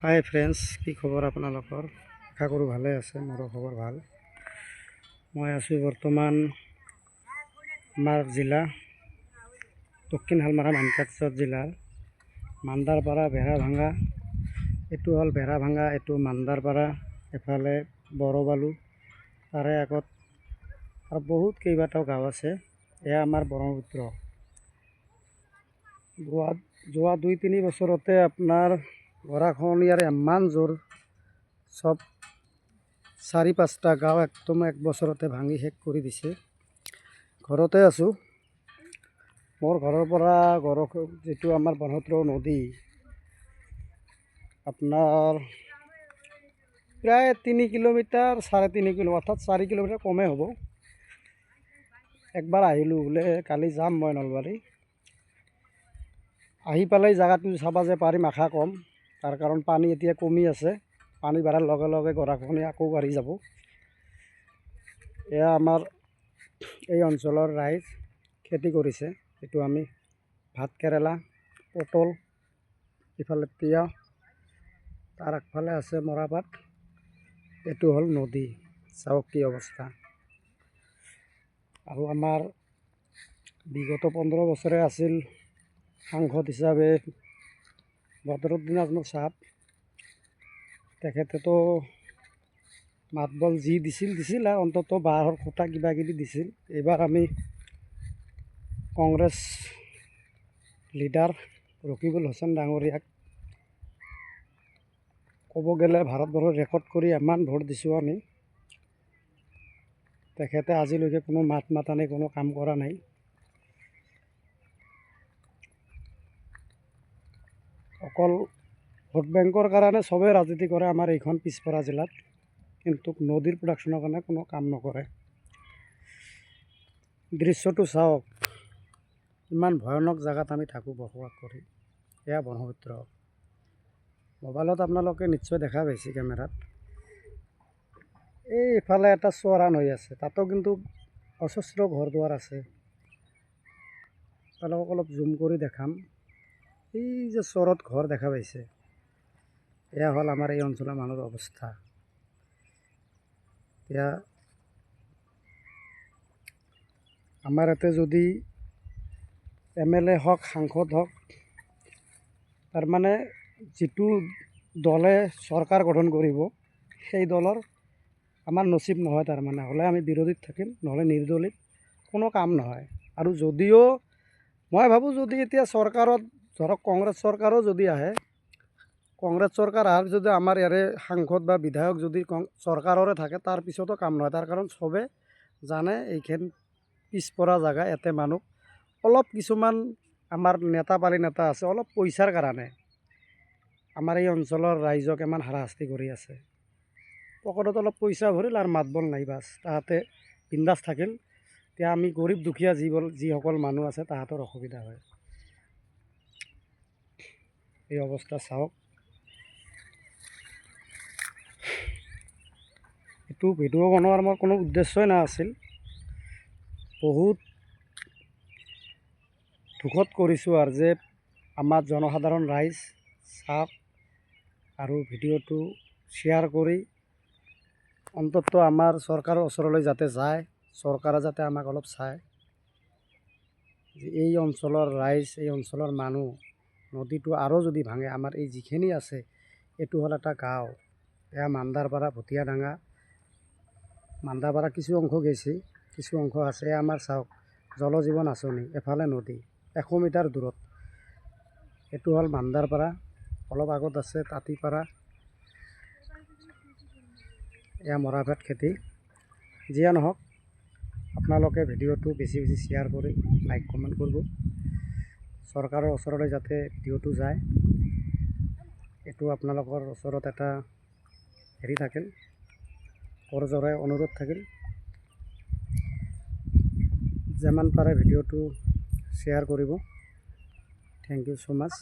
হাই friends, কি খবৰ আপোনালোকৰ? আশা কৰোঁ ভালে আছে। মোৰো খবৰ ভাল। মই আছোঁ বৰ্তমান আমাৰ জিলা দক্ষিণ শালমাৰা মানকাচৰ জিলাৰ মান্দাৰপাৰা বেৰাভাঙা। এইটো হ'ল বেৰাভাঙা, এইটো মান্দাৰপাৰা, এফালে বৰবালু, তাৰে আগত আৰু বহুত কেইবাটাও গাঁও আছে। এয়া আমাৰ ব্ৰহ্মপুত্ৰ। যোৱা 2-3 বছৰতে আপোনাৰ গৰাখহনীয়াৰ ইমান জোৰ, চব 4-5টা গাঁও একদম এক বছৰতে ভাঙি শেষ কৰি দিছে। ঘৰতে আছোঁ। মোৰ ঘৰৰ পৰা যিটো আমাৰ ব্ৰহ্মপুত্ৰ নদী, আপোনাৰ প্ৰায় 3 কিলোমিটাৰ, 3.5 কিলোমিটাৰ, অৰ্থাৎ 4 কিলোমিটাৰ কমেই হ'ব। একবাৰ আহিলোঁ বোলে, কালি যাম মই নলবাৰী। আহি পেলাই জেগাটো চাবা যে পাৰিম আশা কম, তাৰ কাৰণ পানী এতিয়া কমি আছে। পানী বাঢ়াৰ লগে লগে গৰাখহনীয়া আকৌ বাঢ়ি যাব। এয়া আমাৰ এই অঞ্চলৰ ৰাইজ খেতি কৰিছে। এইটো আমি ভাত কেৰেলা, পটল, ইফালে তিয়ঁহ, তাৰ আগফালে আছে মৰাপাট। এইটো হ'ল নদী, চাওক কি অৱস্থা। আৰু আমাৰ বিগত 15 বছৰে আছিল সাংসদ হিচাপে বদৰুদ্দিন আজমল চাহাব। তেখেতেতো মাতবল যি দিছিল আৰু অন্তত বাঁহৰ খুঁটা কিবা কিবি দিছিল। এইবাৰ আমি কংগ্ৰেছ লিডাৰ ৰকিবুল হুছেইন ডাঙৰীয়াক ক'ব গ'লে ভাৰতবৰ্ষত ৰেকৰ্ড কৰি ইমান ভোট দিছোঁ আমি। তেখেতে আজিলৈকে কোনো মাত মাতা নাই, কোনো কাম কৰা নাই। অকল ভোট বেংকৰ কাৰণে চবেই ৰাজনীতি কৰে আমাৰ এইখন পিছপৰা জিলাত, কিন্তু নদীৰ প্ৰডাকশ্যনৰ কাৰণে কোনো কাম নকৰে। দৃশ্যটো চাওক, ইমান ভয়ানক জেগাত আমি থাকোঁ বসবাস কৰি। এয়া ব্ৰহ্মপুত্ৰ। মোবাইলত আপোনালোকে নিশ্চয় দেখা পাইছে কেমেৰাত। এইফালে এটা চৰাণ হৈ আছে, তাতো কিন্তু অজস্ৰ ঘৰ দুৱাৰ আছে। আপোনালোকক অলপ জুম কৰি দেখাম। এই যে চৰত ঘৰ দেখা পাইছে, এয়া হ'ল আমাৰ এই অঞ্চলৰ মানুহৰ অৱস্থা। এতিয়া আমাৰ ইয়াতে যদি MLA হওক, সাংসদ হওক, তাৰমানে যিটো দলে চৰকাৰ গঠন কৰিব, সেই দলৰ আমাৰ নচিব নহয়। তাৰমানে হ'লে আমি বিৰোধীত থাকিম, নহ'লে নিৰ্দলীত, কোনো কাম নহয়। আৰু যদিও মই ভাবোঁ, যদি এতিয়া চৰকাৰত ধৰক কংগ্ৰেছ চৰকাৰো যদি আহে, কংগ্ৰেছ চৰকাৰ অহাৰ যদি আমাৰ ইয়াৰে সাংসদ বা বিধায়ক যদি চৰকাৰৰে থাকে, তাৰ পিছতো কাম নহয়। তাৰ কাৰণ চবে জানে এইখন পিছপৰা জেগা, ইয়াতে মানুহ অলপ কিছুমান আমাৰ নেতা আছে, অলপ পইচাৰ কাৰণে আমাৰ এই অঞ্চলৰ ৰাইজক ইমান হাৰাশাস্তি কৰি আছে। পকেটত অলপ পইচা ভৰিল আৰু মাতবল নাই, বাছ তাহাঁতে বিন্দাছ থাকিল। এতিয়া আমি গৰীব দুখীয়া যিসকল মানুহ আছে, তাহাঁতৰ অসুবিধা হয়। এই অৱস্থা চাওক। এইটো ভিডিঅ' বনোৱাৰ মোৰ কোনো উদ্দেশ্যই নাছিল। বহুত দুখত কৰিছোঁ আৰু যে আমাৰ জনসাধাৰণ ৰাইজ চাওক আৰু ভিডিঅ'টো শ্বেয়াৰ কৰি অন্তত আমাৰ চৰকাৰৰ ওচৰলৈ যাতে যায়, চৰকাৰে যাতে আমাক অলপ চায় যে এই অঞ্চলৰ ৰাইজ, এই অঞ্চলৰ মানুহ, নদীটো আৰু যদি ভাঙে, আমাৰ এই যিখিনি আছে, এইটো হ'ল এটা গাঁও। এয়া মান্দাৰপাৰা, ভুটীয়াডাঙা, মান্দাৰপাৰা কিছু অংশ গৈছে, কিছু অংশ আছে। আমাৰ চাওক, জল জীৱন আঁচনি, এফালে নদী 100 মিটাৰ দূৰত। এইটো হ'ল মান্দাৰপাৰা, অলপ আগত আছে তাঁতীপাৰা, এয়া মৰাপাট খেতি। যিয়ে নহওক, আপোনালোকে ভিডিঅ'টো বেছি শ্বেয়াৰ কৰি লাইক কমেণ্ট কৰিব। চৰকাৰৰ ওচৰলৈ যাতে ভিডিঅ'টো যায়, এইটো আপোনালোকৰ ওচৰত এটা হেৰি থাকিল, কৰজোৰে অনুৰোধ থাকিল। যিমান পাৰে ভিডিঅ'টো শ্বেয়াৰ কৰিব। Thank you so' much.